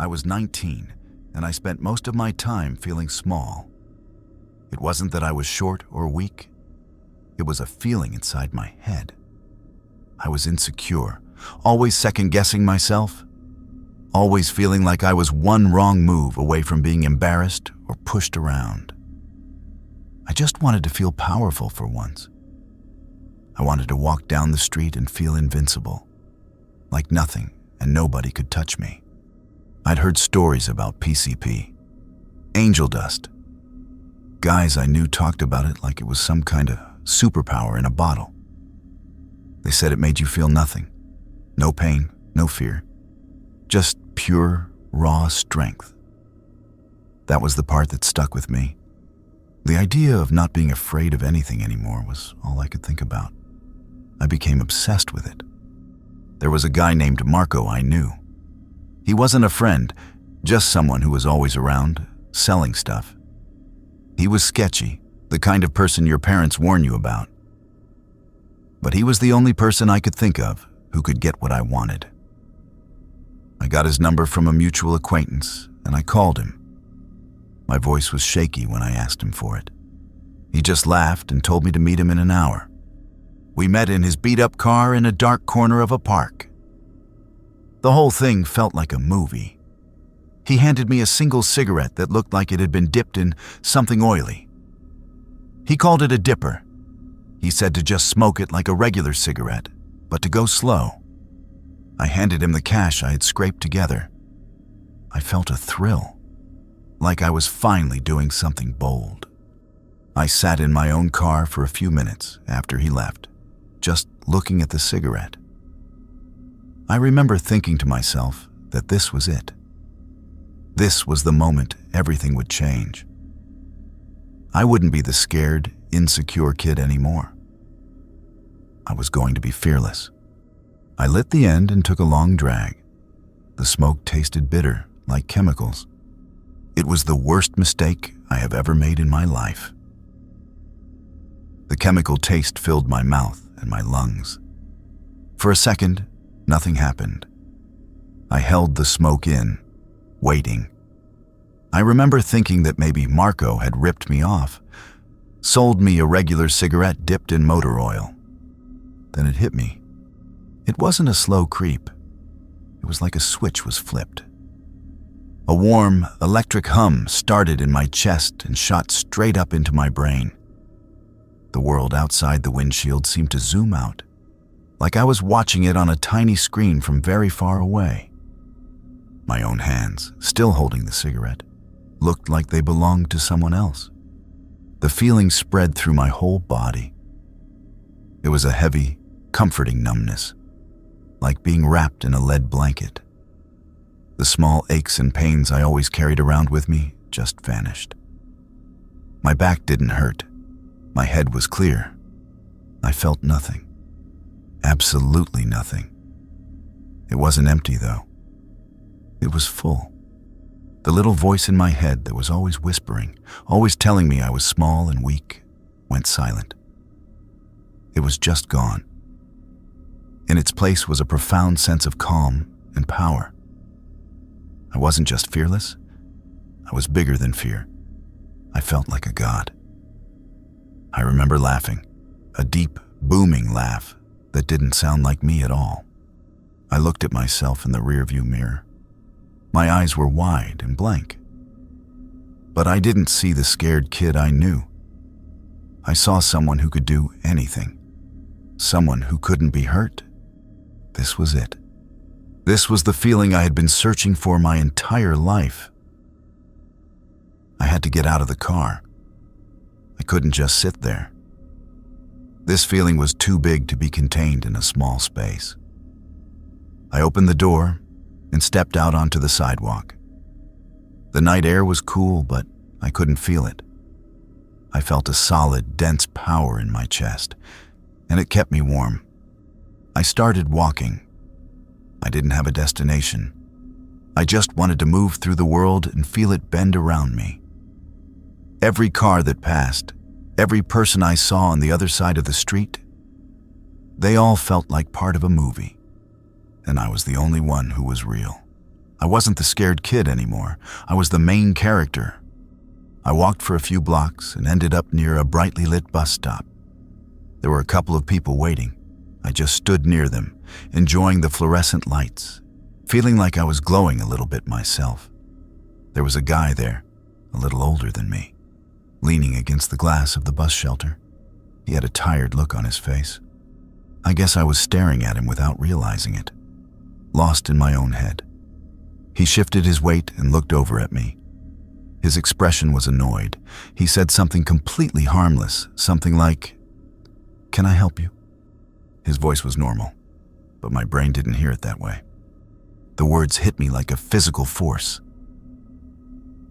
I was 19, and I spent most of my time feeling small. It wasn't that I was short or weak. It was a feeling inside my head. I was insecure, always second-guessing myself, always feeling like I was one wrong move away from being embarrassed or pushed around. I just wanted to feel powerful for once. I wanted to walk down the street and feel invincible, like nothing and nobody could touch me. I'd heard stories about PCP, angel dust. Guys I knew talked about it like it was some kind of superpower in a bottle. They said it made you feel nothing, no pain, no fear, just pure, raw strength. That was the part that stuck with me. The idea of not being afraid of anything anymore was all I could think about. I became obsessed with it. There was a guy named Marco I knew. He wasn't a friend, just someone who was always around, selling stuff. He was sketchy, the kind of person your parents warn you about. But he was the only person I could think of who could get what I wanted. I got his number from a mutual acquaintance, and I called him. My voice was shaky when I asked him for it. He just laughed and told me to meet him in an hour. We met in his beat-up car in a dark corner of a park. The whole thing felt like a movie. He handed me a single cigarette that looked like it had been dipped in something oily. He called it a dipper. He said to just smoke it like a regular cigarette, but to go slow. I handed him the cash I had scraped together. I felt a thrill, like I was finally doing something bold. I sat in my own car for a few minutes after he left, just looking at the cigarette. I remember thinking to myself that this was it. This was the moment everything would change. I wouldn't be the scared, insecure kid anymore. I was going to be fearless. I lit the end and took a long drag. The smoke tasted bitter, like chemicals. It was the worst mistake I have ever made in my life. The chemical taste filled my mouth and my lungs. For a second, nothing happened. I held the smoke in, waiting. I remember thinking that maybe Marco had ripped me off, sold me a regular cigarette dipped in motor oil. Then it hit me. It wasn't a slow creep. It was like a switch was flipped. A warm, electric hum started in my chest and shot straight up into my brain. The world outside the windshield seemed to zoom out, like I was watching it on a tiny screen from very far away. My own hands, still holding the cigarette, looked like they belonged to someone else. The feeling spread through my whole body. It was a heavy, comforting numbness, like being wrapped in a lead blanket. The small aches and pains I always carried around with me just vanished. My back didn't hurt. My head was clear. I felt nothing. Absolutely nothing. It wasn't empty, though. It was full. The little voice in my head that was always whispering, always telling me I was small and weak, went silent. It was just gone. In its place was a profound sense of calm and power. I wasn't just fearless. I was bigger than fear. I felt like a god. I remember laughing, a deep, booming laugh that didn't sound like me at all. I looked at myself in the rearview mirror. My eyes were wide and blank. But I didn't see the scared kid I knew. I saw someone who could do anything. Someone who couldn't be hurt. This was it. This was the feeling I had been searching for my entire life. I had to get out of the car. I couldn't just sit there. This feeling was too big to be contained in a small space. I opened the door and stepped out onto the sidewalk. The night air was cool, but I couldn't feel it. I felt a solid, dense power in my chest, and it kept me warm. I started walking. I didn't have a destination. I just wanted to move through the world and feel it bend around me. Every car that passed, every person I saw on the other side of the street, they all felt like part of a movie, and I was the only one who was real. I wasn't the scared kid anymore. I was the main character. I walked for a few blocks and ended up near a brightly lit bus stop. There were a couple of people waiting. I just stood near them, enjoying the fluorescent lights, feeling like I was glowing a little bit myself. There was a guy there, a little older than me, leaning against the glass of the bus shelter. He had a tired look on his face. I guess I was staring at him without realizing it, lost in my own head. He shifted his weight and looked over at me. His expression was annoyed. He said something completely harmless, something like, "Can I help you?" His voice was normal, but my brain didn't hear it that way. The words hit me like a physical force.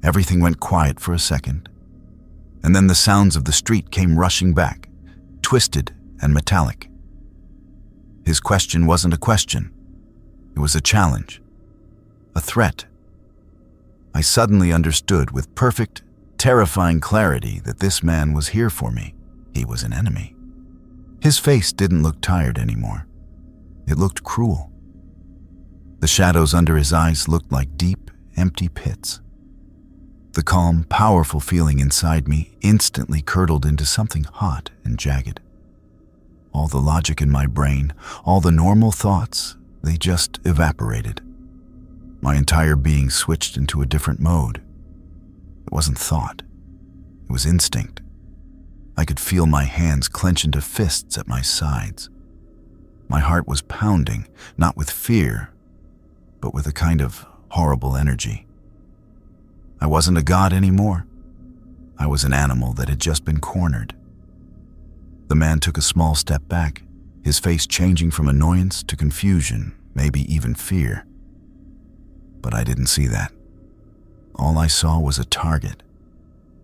Everything went quiet for a second, and then the sounds of the street came rushing back, twisted and metallic. His question wasn't a question. It was a challenge, a threat. I suddenly understood with perfect, terrifying clarity that this man was here for me. He was an enemy. His face didn't look tired anymore. It looked cruel. The shadows under his eyes looked like deep, empty pits. The calm, powerful feeling inside me instantly curdled into something hot and jagged. All the logic in my brain, all the normal thoughts, they just evaporated. My entire being switched into a different mode. It wasn't thought. It was instinct. I could feel my hands clench into fists at my sides. My heart was pounding, not with fear, but with a kind of horrible energy. I wasn't a god anymore. I was an animal that had just been cornered. The man took a small step back, his face changing from annoyance to confusion, maybe even fear. But I didn't see that. All I saw was a target.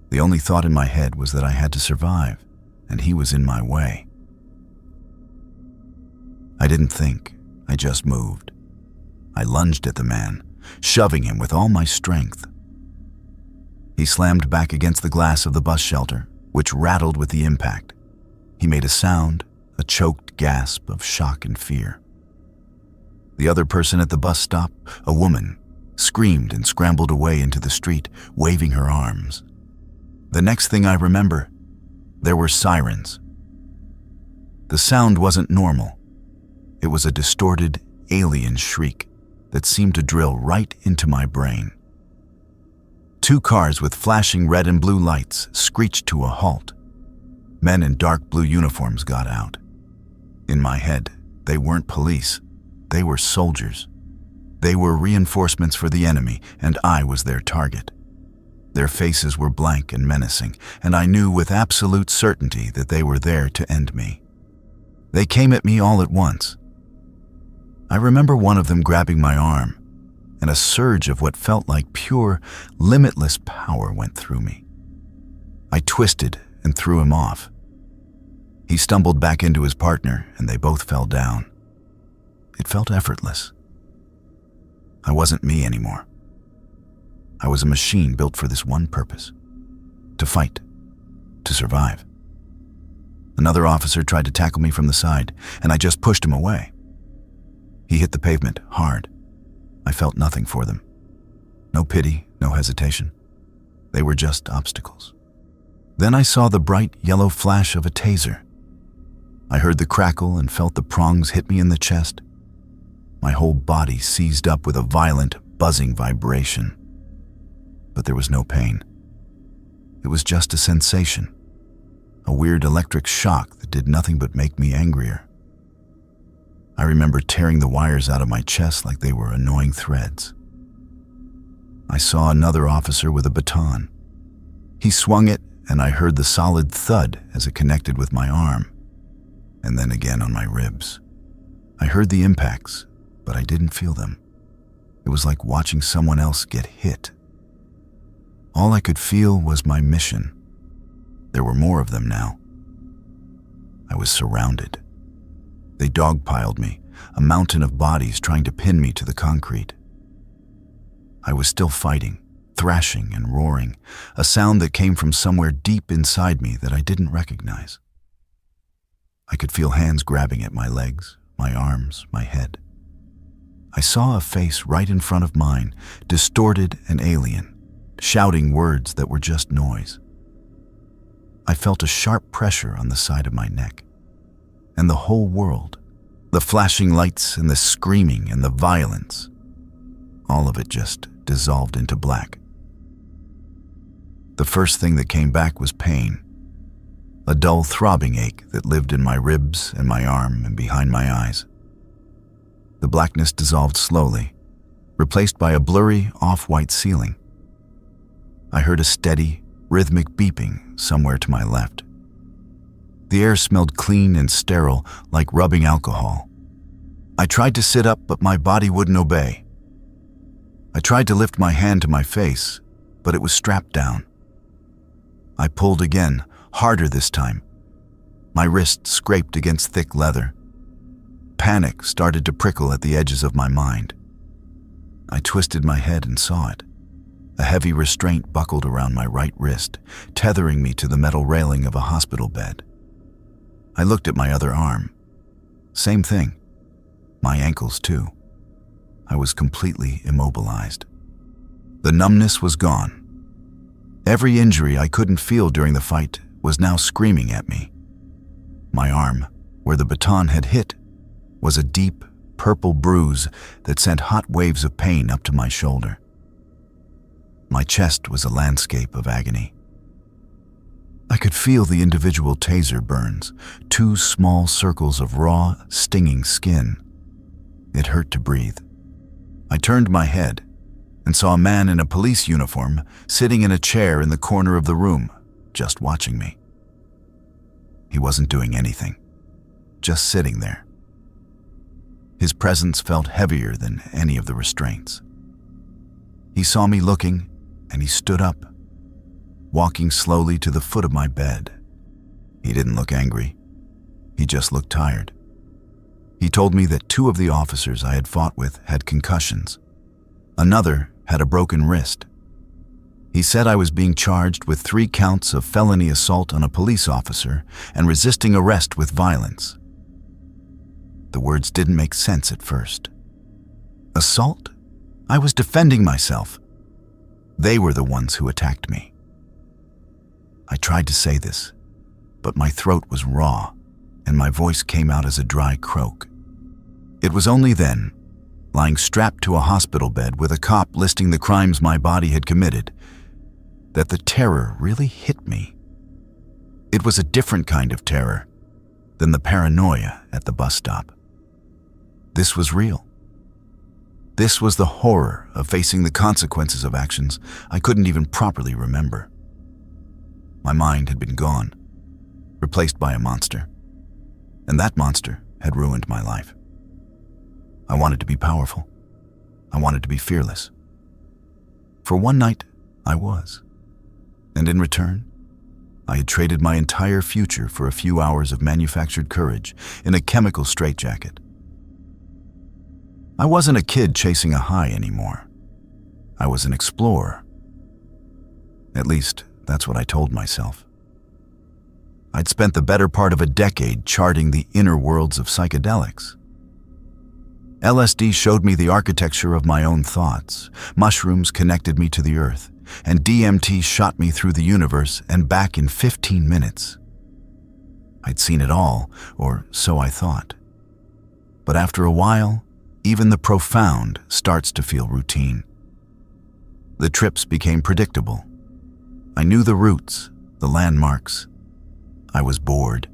The only thought in my head was that I had to survive, and he was in my way. I didn't think, I just moved. I lunged at the man, shoving him with all my strength. He slammed back against the glass of the bus shelter, which rattled with the impact. He made a sound, a choked gasp of shock and fear. The other person at the bus stop, a woman, screamed and scrambled away into the street, waving her arms. The next thing I remember, there were sirens. The sound wasn't normal. It was a distorted, alien shriek that seemed to drill right into my brain. 2 cars with flashing red and blue lights screeched to a halt. Men in dark blue uniforms got out. In my head, they weren't police. They were soldiers. They were reinforcements for the enemy, and I was their target. Their faces were blank and menacing, and I knew with absolute certainty that they were there to end me. They came at me all at once. I remember one of them grabbing my arm, and a surge of what felt like pure, limitless power went through me. I twisted and threw him off. He stumbled back into his partner, and they both fell down. It felt effortless. I wasn't me anymore. I was a machine built for this one purpose: to fight, to survive. Another officer tried to tackle me from the side, and I just pushed him away. He hit the pavement hard. I felt nothing for them. No pity, no hesitation. They were just obstacles. Then I saw the bright yellow flash of a taser. I heard the crackle and felt the prongs hit me in the chest. My whole body seized up with a violent, buzzing vibration. But there was no pain. It was just a sensation, a weird electric shock that did nothing but make me angrier. I remember tearing the wires out of my chest like they were annoying threads. I saw another officer with a baton. He swung it, and I heard the solid thud as it connected with my arm, and then again on my ribs. I heard the impacts, but I didn't feel them. It was like watching someone else get hit. All I could feel was my mission. There were more of them now. I was surrounded. They dogpiled me, a mountain of bodies trying to pin me to the concrete. I was still fighting, thrashing and roaring, a sound that came from somewhere deep inside me that I didn't recognize. I could feel hands grabbing at my legs, my arms, my head. I saw a face right in front of mine, distorted and alien, shouting words that were just noise. I felt a sharp pressure on the side of my neck. And the whole world, the flashing lights and the screaming and the violence, all of it just dissolved into black. The first thing that came back was pain, a dull throbbing ache that lived in my ribs and my arm and behind my eyes. The blackness dissolved slowly, replaced by a blurry, off-white ceiling. I heard a steady, rhythmic beeping somewhere to my left. The air smelled clean and sterile, like rubbing alcohol. I tried to sit up, but my body wouldn't obey. I tried to lift my hand to my face, but it was strapped down. I pulled again, harder this time. My wrist scraped against thick leather. Panic started to prickle at the edges of my mind. I twisted my head and saw it. A heavy restraint buckled around my right wrist, tethering me to the metal railing of a hospital bed. I looked at my other arm. Same thing. My ankles too. I was completely immobilized. The numbness was gone. Every injury I couldn't feel during the fight was now screaming at me. My arm, where the baton had hit, was a deep, purple bruise that sent hot waves of pain up to my shoulder. My chest was a landscape of agony. I could feel the individual taser burns, 2 small circles of raw, stinging skin. It hurt to breathe. I turned my head and saw a man in a police uniform sitting in a chair in the corner of the room, just watching me. He wasn't doing anything, just sitting there. His presence felt heavier than any of the restraints. He saw me looking, and he stood up, walking slowly to the foot of my bed. He didn't look angry. He just looked tired. He told me that 2 of the officers I had fought with had concussions. Another had a broken wrist. He said I was being charged with 3 counts of felony assault on a police officer and resisting arrest with violence. The words didn't make sense at first. Assault? I was defending myself. They were the ones who attacked me. I tried to say this, but my throat was raw, and my voice came out as a dry croak. It was only then, lying strapped to a hospital bed with a cop listing the crimes my body had committed, that the terror really hit me. It was a different kind of terror than the paranoia at the bus stop. This was real. This was the horror of facing the consequences of actions I couldn't even properly remember. My mind had been gone, replaced by a monster, and that monster had ruined my life. I wanted to be powerful. I wanted to be fearless. For one night, I was. And in return, I had traded my entire future for a few hours of manufactured courage in a chemical straitjacket. I wasn't a kid chasing a high anymore. I was an explorer. At least, that's what I told myself. I'd spent the better part of a decade charting the inner worlds of psychedelics. LSD showed me the architecture of my own thoughts, mushrooms connected me to the earth, and DMT shot me through the universe and back in 15 minutes. I'd seen it all, or so I thought. But after a while, even the profound starts to feel routine. The trips became predictable. I knew the routes, the landmarks. I was bored.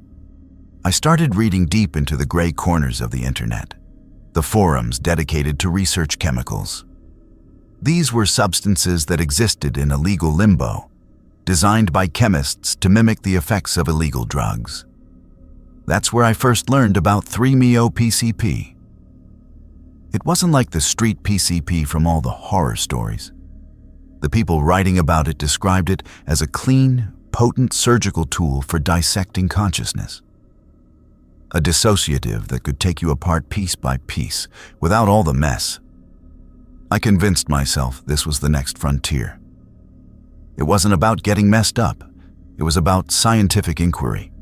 I started reading deep into the gray corners of the internet, the forums dedicated to research chemicals. These were substances that existed in a legal limbo, designed by chemists to mimic the effects of illegal drugs. That's where I first learned about 3-MeO-PCP. It wasn't like the street PCP from all the horror stories. The people writing about it described it as a clean, potent surgical tool for dissecting consciousness. A dissociative that could take you apart piece by piece, without all the mess. I convinced myself this was the next frontier. It wasn't about getting messed up. It was about scientific inquiry.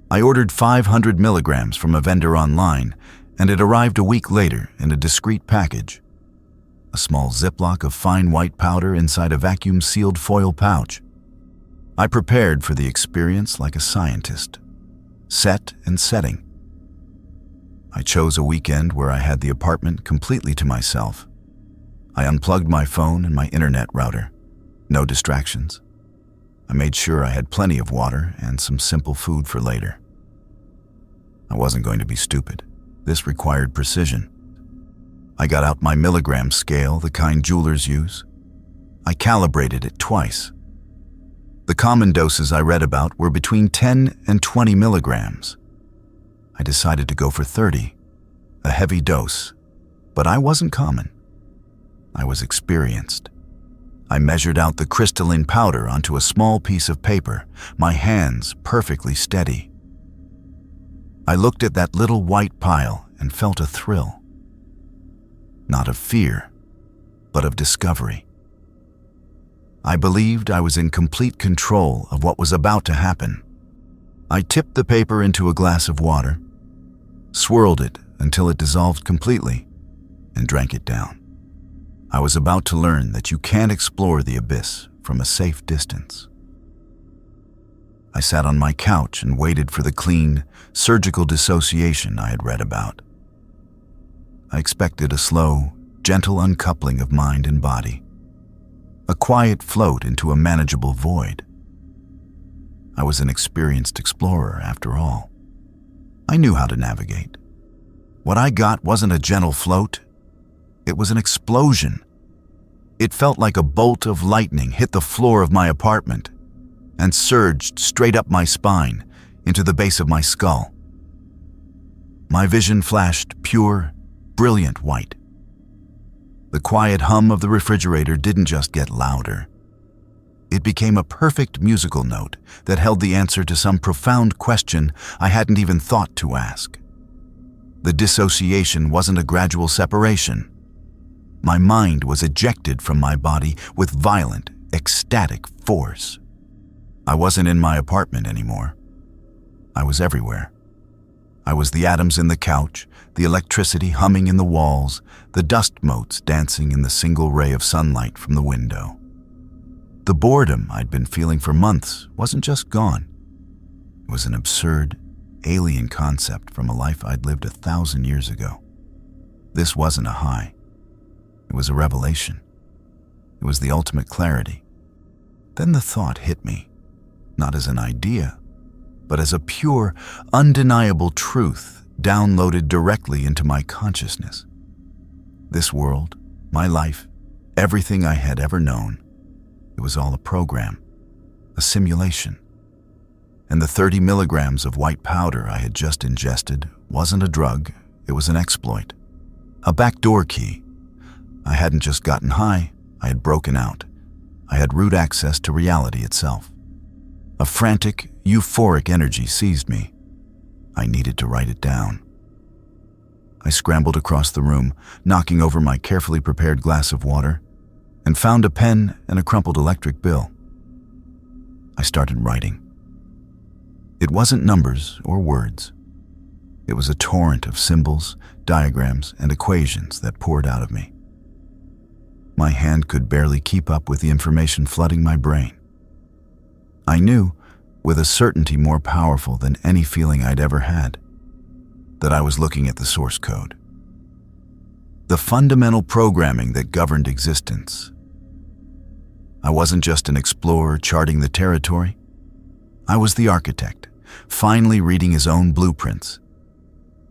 I ordered 500 milligrams from a vendor online and it arrived a week later in a discreet package. A small Ziploc of fine white powder inside a vacuum-sealed foil pouch. I prepared for the experience like a scientist. Set and setting. I chose a weekend where I had the apartment completely to myself. I unplugged my phone and my internet router. No distractions. I made sure I had plenty of water and some simple food for later. I wasn't going to be stupid. This required precision. I got out my milligram scale, the kind jewelers use. I calibrated it twice. The common doses I read about were between 10 and 20 milligrams. I decided to go for 30, a heavy dose, but I wasn't common. I was experienced. I measured out the crystalline powder onto a small piece of paper, my hands perfectly steady. I looked at that little white pile and felt a thrill. Not of fear, but of discovery. I believed I was in complete control of what was about to happen. I tipped the paper into a glass of water, swirled it until it dissolved completely, and drank it down. I was about to learn that you can't explore the abyss from a safe distance. I sat on my couch and waited for the clean, surgical dissociation I had read about. I expected a slow, gentle uncoupling of mind and body, a quiet float into a manageable void. I was an experienced explorer, after all. I knew how to navigate. What I got wasn't a gentle float. It was an explosion. It felt like a bolt of lightning hit the floor of my apartment and surged straight up my spine into the base of my skull. My vision flashed pure, brilliant white. The quiet hum of the refrigerator didn't just get louder. It became a perfect musical note that held the answer to some profound question I hadn't even thought to ask. The dissociation wasn't a gradual separation. My mind was ejected from my body with violent, ecstatic force. I wasn't in my apartment anymore. I was everywhere. I was the atoms in the couch, the electricity humming in the walls, the dust motes dancing in the single ray of sunlight from the window. The boredom I'd been feeling for months wasn't just gone. It was an absurd, alien concept from a life I'd lived 1,000 years ago. This wasn't a high. It was a revelation. It was the ultimate clarity. Then the thought hit me, not as an idea, but as a pure, undeniable truth downloaded directly into my consciousness. This world, my life, everything I had ever known, it was all a program, a simulation. And the 30 milligrams of white powder I had just ingested wasn't a drug, it was an exploit, a backdoor key. I hadn't just gotten high, I had broken out. I had root access to reality itself. A frantic, euphoric energy seized me. I needed to write it down. I scrambled across the room, knocking over my carefully prepared glass of water, and found a pen and a crumpled electric bill. I started writing. It wasn't numbers or words. It was a torrent of symbols, diagrams, and equations that poured out of me. My hand could barely keep up with the information flooding my brain. I knew, with a certainty more powerful than any feeling I'd ever had, that I was looking at the source code. The fundamental programming that governed existence. I wasn't just an explorer charting the territory. I was the architect, finally reading his own blueprints,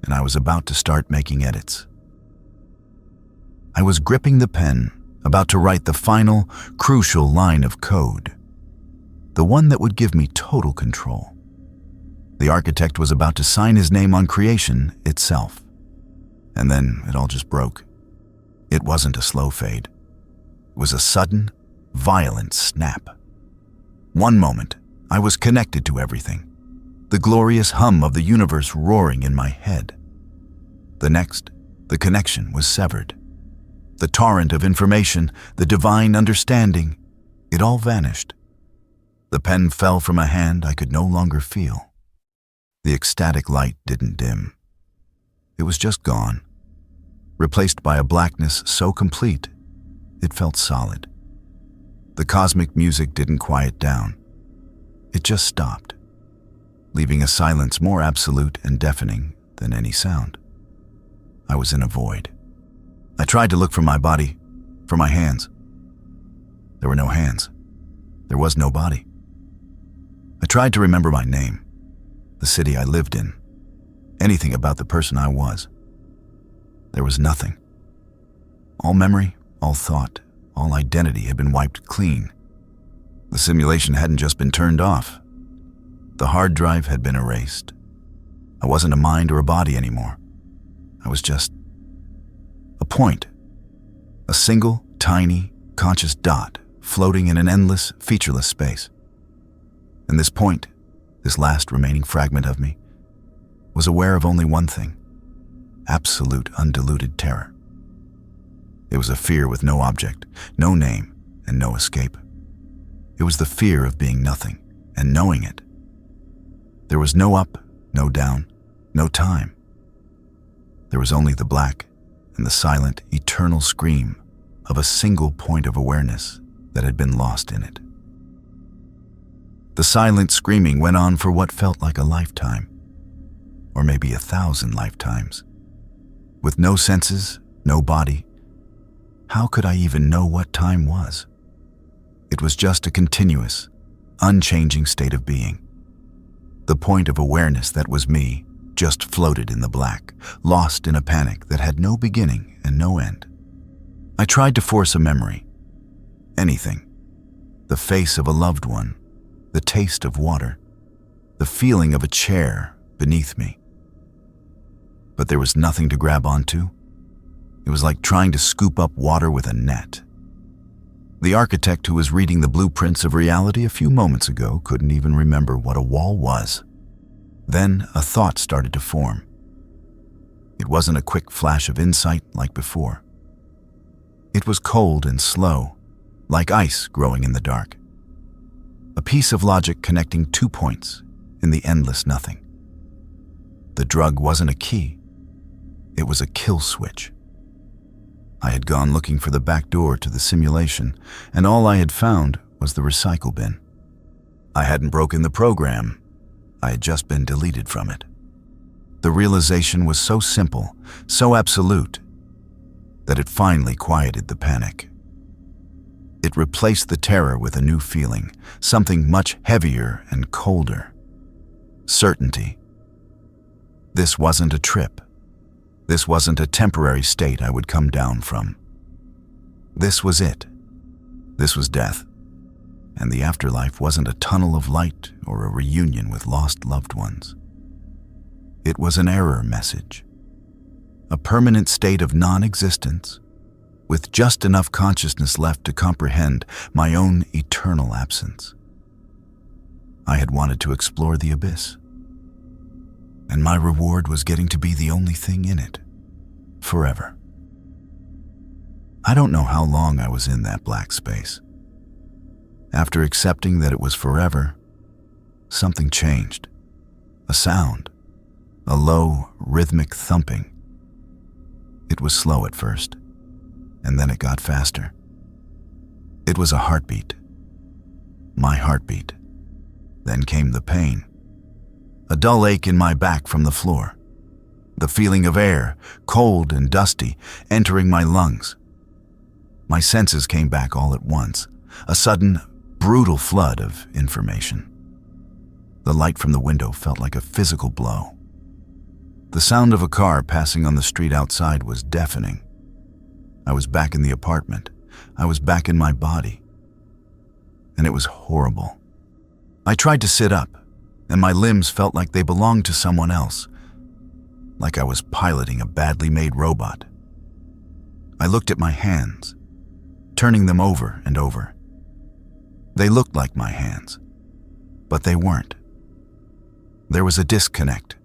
and I was about to start making edits. I was gripping the pen, about to write the final, crucial line of code, the one that would give me total control. The architect was about to sign his name on creation itself. And then it all just broke. It wasn't a slow fade. It was a sudden, violent snap. One moment, I was connected to everything, the glorious hum of the universe roaring in my head. The next, the connection was severed. The torrent of information, the divine understanding, it all vanished. The pen fell from a hand I could no longer feel. The ecstatic light didn't dim. It was just gone, replaced by a blackness so complete, it felt solid. The cosmic music didn't quiet down. It just stopped, leaving a silence more absolute and deafening than any sound. I was in a void. I tried to look for my body, for my hands. There were no hands. There was no body. I tried to remember my name, the city I lived in, anything about the person I was. There was nothing. All memory, all thought, all identity had been wiped clean. The simulation hadn't just been turned off. The hard drive had been erased. I wasn't a mind or a body anymore. I was just a point, a single, tiny, conscious dot floating in an endless, featureless space. And this point, this last remaining fragment of me, was aware of only one thing: absolute, undiluted terror. It was a fear with no object, no name, and no escape. It was the fear of being nothing and knowing it. There was no up, no down, no time. There was only the black and the silent, eternal scream of a single point of awareness that had been lost in it. The silent screaming went on for what felt like a lifetime, or maybe 1,000 lifetimes. With no senses, no body, how could I even know what time was? It was just a continuous, unchanging state of being. The point of awareness that was me just floated in the black, lost in a panic that had no beginning and no end. I tried to force a memory. Anything. The face of a loved one, the taste of water, the feeling of a chair beneath me. But there was nothing to grab onto. It was like trying to scoop up water with a net. The architect who was reading the blueprints of reality a few moments ago couldn't even remember what a wall was. Then a thought started to form. It wasn't a quick flash of insight like before. It was cold and slow, like ice growing in the dark. A piece of logic connecting 2 points in the endless nothing. The drug wasn't a key. It was a kill switch. I had gone looking for the back door to the simulation, and all I had found was the recycle bin. I hadn't broken the program. I had just been deleted from it. The realization was so simple, so absolute, that it finally quieted the panic. It replaced the terror with a new feeling, something much heavier and colder. Certainty. This wasn't a trip. This wasn't a temporary state I would come down from. This was it. This was death. And the afterlife wasn't a tunnel of light or a reunion with lost loved ones. It was an error message. A permanent state of non-existence, with just enough consciousness left to comprehend my own eternal absence. I had wanted to explore the abyss, and my reward was getting to be the only thing in it, forever. I don't know how long I was in that black space. After accepting that it was forever, something changed. A sound, a low, rhythmic thumping. It was slow at first, and then it got faster. It was a heartbeat. My heartbeat. Then came the pain. A dull ache in my back from the floor. The feeling of air, cold and dusty, entering my lungs. My senses came back all at once, a sudden, brutal flood of information. The light from the window felt like a physical blow. The sound of a car passing on the street outside was deafening. I was back in the apartment. I was back in my body. And it was horrible. I tried to sit up, and my limbs felt like they belonged to someone else, like I was piloting a badly made robot. I looked at my hands, turning them over and over. They looked like my hands, but they weren't. There was a disconnect,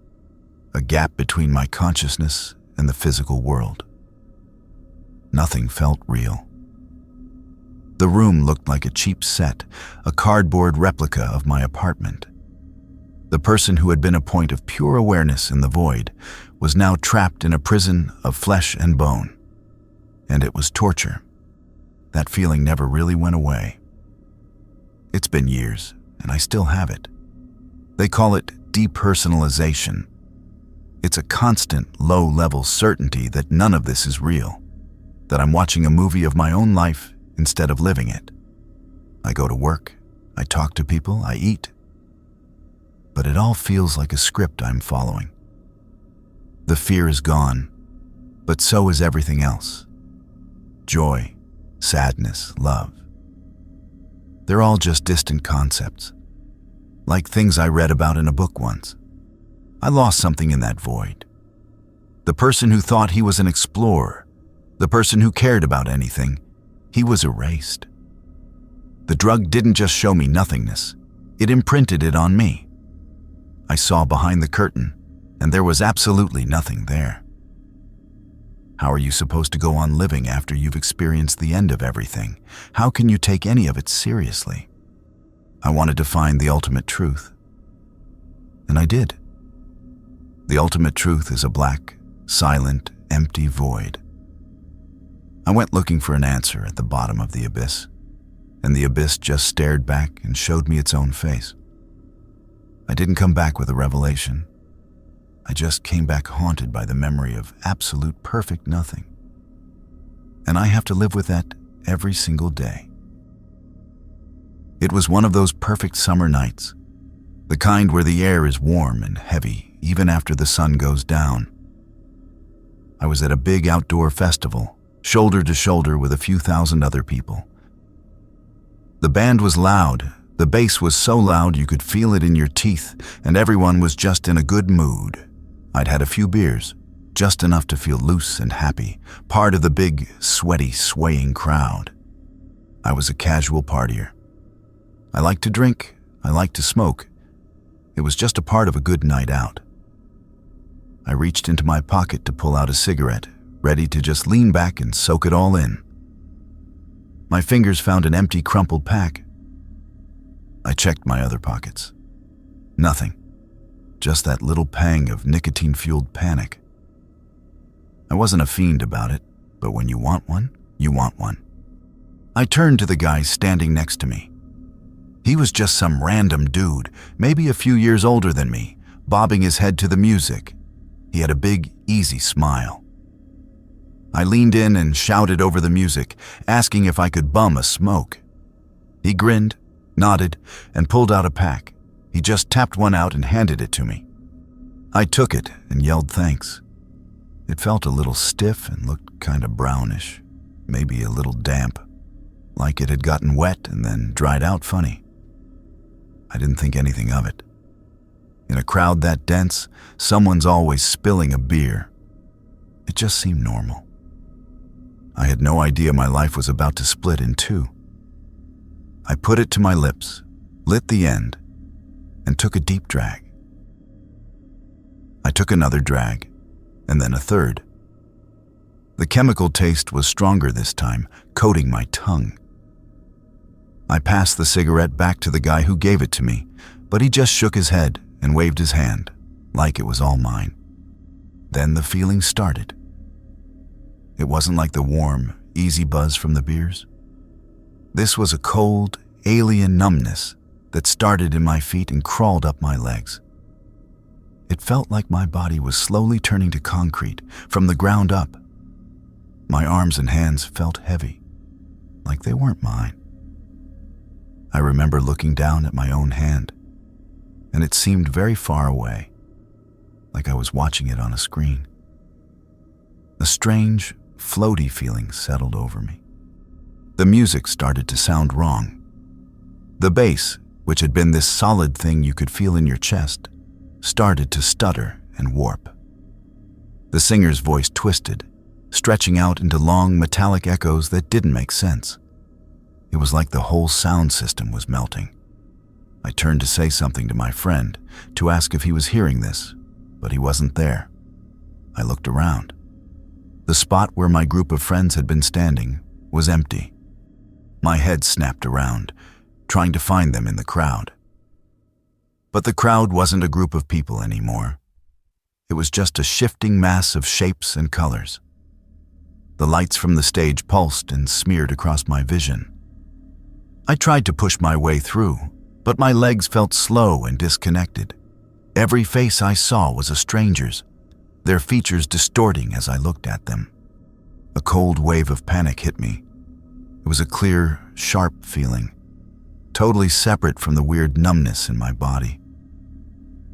a gap between my consciousness and the physical world. Nothing felt real. The room looked like a cheap set, a cardboard replica of my apartment. The person who had been a point of pure awareness in the void was now trapped in a prison of flesh and bone. And it was torture. That feeling never really went away. It's been years, and I still have it. They call it depersonalization. It's a constant, low-level certainty that none of this is real, that I'm watching a movie of my own life instead of living it. I go to work, I talk to people, I eat. But it all feels like a script I'm following. The fear is gone, but so is everything else. Joy, sadness, love. They're all just distant concepts, like things I read about in a book once. I lost something in that void. The person who thought he was an explorer, the person who cared about anything, he was erased. The drug didn't just show me nothingness, it imprinted it on me. I saw behind the curtain, and there was absolutely nothing there. How are you supposed to go on living after you've experienced the end of everything? How can you take any of it seriously? I wanted to find the ultimate truth. And I did. The ultimate truth is a black, silent, empty void. I went looking for an answer at the bottom of the abyss, and the abyss just stared back and showed me its own face. I didn't come back with a revelation. I just came back haunted by the memory of absolute perfect nothing. And I have to live with that every single day. It was one of those perfect summer nights, the kind where the air is warm and heavy even after the sun goes down. I was at a big outdoor festival, shoulder to shoulder with a few thousand other people. The band was loud, the bass was so loud you could feel it in your teeth, and everyone was just in a good mood. I'd had a few beers, just enough to feel loose and happy, part of the big, sweaty, swaying crowd. I was a casual partier. I liked to drink, I liked to smoke. It was just a part of a good night out. I reached into my pocket to pull out a cigarette, ready to just lean back and soak it all in. My fingers found an empty, crumpled pack. I checked my other pockets. Nothing. Just that little pang of nicotine-fueled panic. I wasn't a fiend about it, but when you want one, you want one. I turned to the guy standing next to me. He was just some random dude, maybe a few years older than me, bobbing his head to the music. He had a big, easy smile. I leaned in and shouted over the music, asking if I could bum a smoke. He grinned, nodded, and pulled out a pack. He just tapped one out and handed it to me. I took it and yelled thanks. It felt a little stiff and looked kind of brownish, maybe a little damp, like it had gotten wet and then dried out funny. I didn't think anything of it. In a crowd that dense, someone's always spilling a beer. It just seemed normal. I had no idea my life was about to split in two. I put it to my lips, lit the end, and took a deep drag. I took another drag, and then a third. The chemical taste was stronger this time, coating my tongue. I passed the cigarette back to the guy who gave it to me, but he just shook his head and waved his hand, like it was all mine. Then the feeling started. It wasn't like the warm, easy buzz from the beers. This was a cold, alien numbness that started in my feet and crawled up my legs. It felt like my body was slowly turning to concrete from the ground up. My arms and hands felt heavy, like they weren't mine. I remember looking down at my own hand, and it seemed very far away, like I was watching it on a screen. A strange, floaty feeling settled over me. The music started to sound wrong. The bass, which had been this solid thing you could feel in your chest, started to stutter and warp. The singer's voice twisted, stretching out into long metallic echoes that didn't make sense. It was like the whole sound system was melting. I turned to say something to my friend, to ask if he was hearing this, but he wasn't there. I looked around. The spot where my group of friends had been standing was empty. My head snapped around, trying to find them in the crowd. But the crowd wasn't a group of people anymore. It was just a shifting mass of shapes and colors. The lights from the stage pulsed and smeared across my vision. I tried to push my way through, but my legs felt slow and disconnected. Every face I saw was a stranger's, their features distorting as I looked at them. A cold wave of panic hit me. It was a clear, sharp feeling, totally separate from the weird numbness in my body.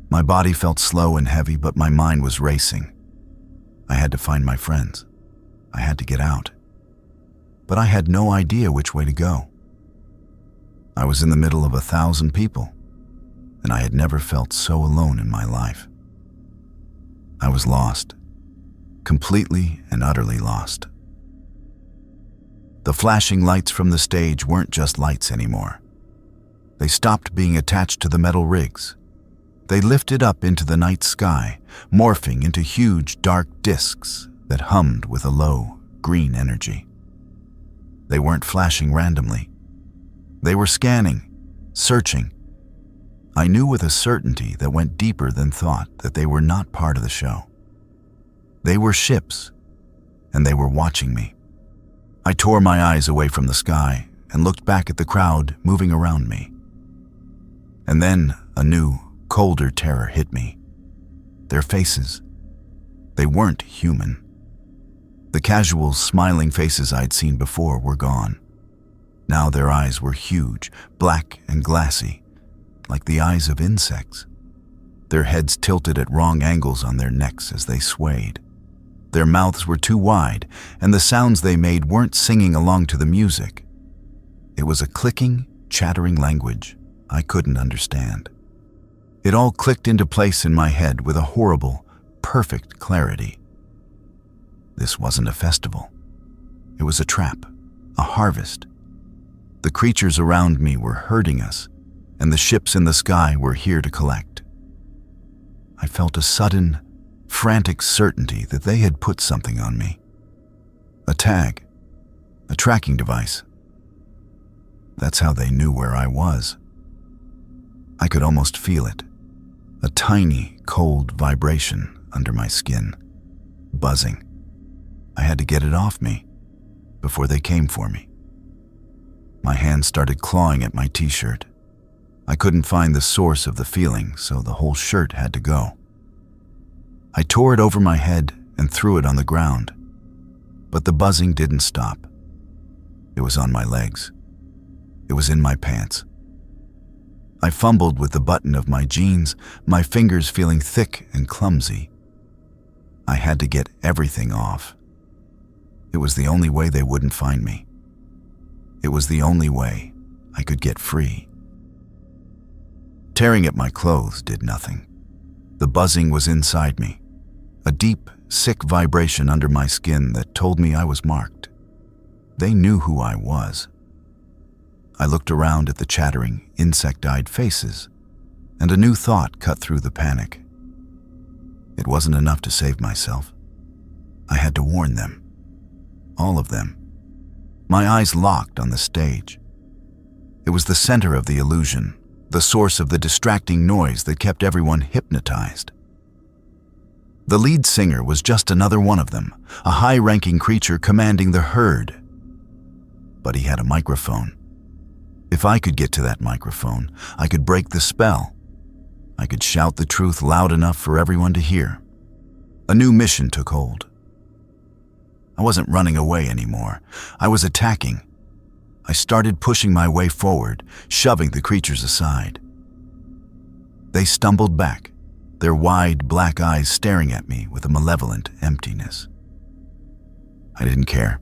My body felt slow and heavy, but my mind was racing. I had to find my friends. I had to get out. But I had no idea which way to go. I was in the middle of 1,000 people, and I had never felt so alone in my life. I was lost, completely and utterly lost. The flashing lights from the stage weren't just lights anymore. They stopped being attached to the metal rigs. They lifted up into the night sky, morphing into huge dark discs that hummed with a low, green energy. They weren't flashing randomly. They were scanning, searching. I knew with a certainty that went deeper than thought that they were not part of the show. They were ships, and they were watching me. I tore my eyes away from the sky and looked back at the crowd moving around me. And then a new, colder terror hit me. Their faces. They weren't human. The casual, smiling faces I'd seen before were gone. Now their eyes were huge, black and glassy, like the eyes of insects. Their heads tilted at wrong angles on their necks as they swayed. Their mouths were too wide, and the sounds they made weren't singing along to the music. It was a clicking, chattering language I couldn't understand. It all clicked into place in my head with a horrible, perfect clarity. This wasn't a festival. It was a trap, a harvest. The creatures around me were hurting us, and the ships in the sky were here to collect. I felt a sudden, frantic certainty that they had put something on me. A tag, a tracking device. That's how they knew where I was. I could almost feel it, a tiny, cold vibration under my skin, buzzing. I had to get it off me before they came for me. My hands started clawing at my t-shirt. I couldn't find the source of the feeling, so the whole shirt had to go. I tore it over my head and threw it on the ground, but the buzzing didn't stop. It was on my legs. It was in my pants. I fumbled with the button of my jeans, my fingers feeling thick and clumsy. I had to get everything off. It was the only way they wouldn't find me. It was the only way I could get free. Tearing at my clothes did nothing. The buzzing was inside me, a deep, sick vibration under my skin that told me I was marked. They knew who I was. I looked around at the chattering, insect-eyed faces, and a new thought cut through the panic. It wasn't enough to save myself. I had to warn them. All of them. My eyes locked on the stage. It was the center of the illusion, the source of the distracting noise that kept everyone hypnotized. The lead singer was just another one of them, a high-ranking creature commanding the herd. But he had a microphone. If I could get to that microphone, I could break the spell. I could shout the truth loud enough for everyone to hear. A new mission took hold. I wasn't running away anymore. I was attacking. I started pushing my way forward, shoving the creatures aside. They stumbled back, their wide black eyes staring at me with a malevolent emptiness. I didn't care.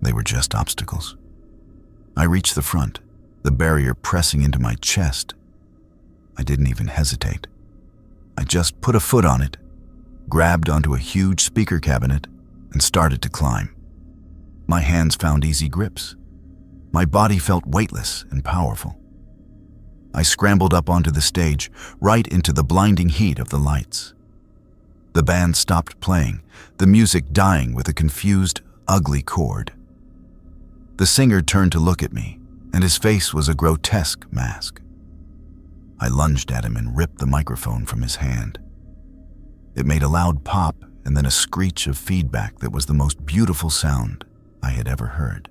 They were just obstacles. I reached the front, the barrier pressing into my chest. I didn't even hesitate. I just put a foot on it, grabbed onto a huge speaker cabinet, and started to climb. My hands found easy grips. My body felt weightless and powerful. I scrambled up onto the stage, right into the blinding heat of the lights. The band stopped playing, the music dying with a confused, ugly chord. The singer turned to look at me, and his face was a grotesque mask. I lunged at him and ripped the microphone from his hand. It made a loud pop and then a screech of feedback that was the most beautiful sound I had ever heard.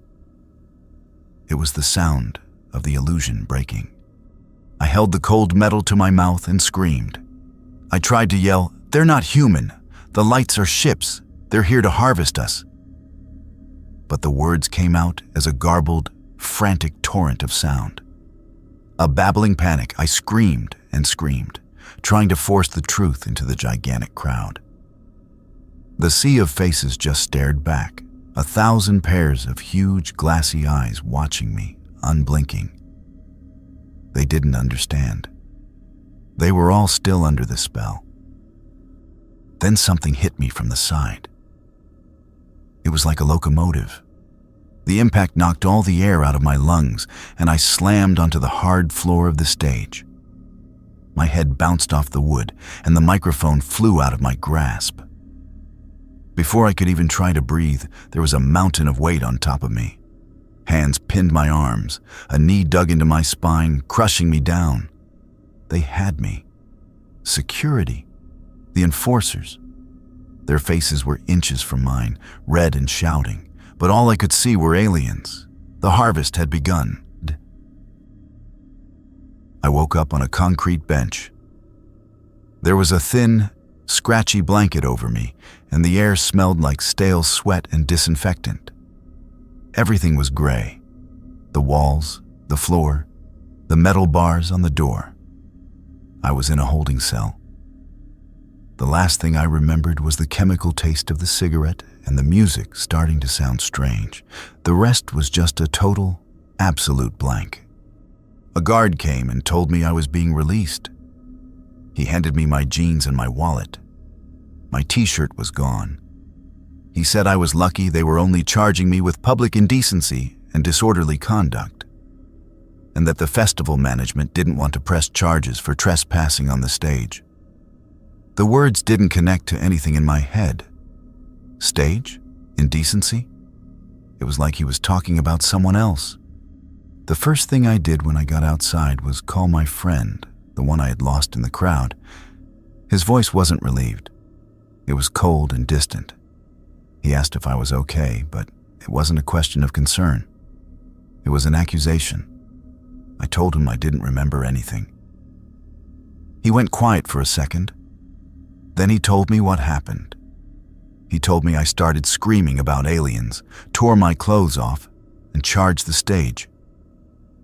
It was the sound of the illusion breaking. I held the cold metal to my mouth and screamed. I tried to yell, "They're not human. The lights are ships. They're here to harvest us." But the words came out as a garbled, frantic torrent of sound. A babbling panic, I screamed and screamed, trying to force the truth into the gigantic crowd. The sea of faces just stared back, 1,000 pairs of huge, glassy eyes watching me, unblinking. They didn't understand. They were all still under the spell. Then something hit me from the side. It was like a locomotive. The impact knocked all the air out of my lungs, and I slammed onto the hard floor of the stage. My head bounced off the wood, and the microphone flew out of my grasp. Before I could even try to breathe, there was a mountain of weight on top of me. Hands pinned my arms, a knee dug into my spine, crushing me down. They had me. Security. The enforcers. Their faces were inches from mine, red and shouting, but all I could see were aliens. The harvest had begun. I woke up on a concrete bench. There was a thin, scratchy blanket over me, and the air smelled like stale sweat and disinfectant. Everything was gray. The walls, the floor, the metal bars on the door. I was in a holding cell. The last thing I remembered was the chemical taste of the cigarette and the music starting to sound strange. The rest was just a total, absolute blank. A guard came and told me I was being released. He handed me my jeans and my wallet. My t-shirt was gone. He said I was lucky they were only charging me with public indecency and disorderly conduct, and that the festival management didn't want to press charges for trespassing on the stage. The words didn't connect to anything in my head. Stage? Indecency? It was like he was talking about someone else. The first thing I did when I got outside was call my friend, the one I had lost in the crowd. His voice wasn't relieved. It was cold and distant. He asked if I was okay, but it wasn't a question of concern. It was an accusation. I told him I didn't remember anything. He went quiet for a second. Then he told me what happened. He told me I started screaming about aliens, tore my clothes off, and charged the stage.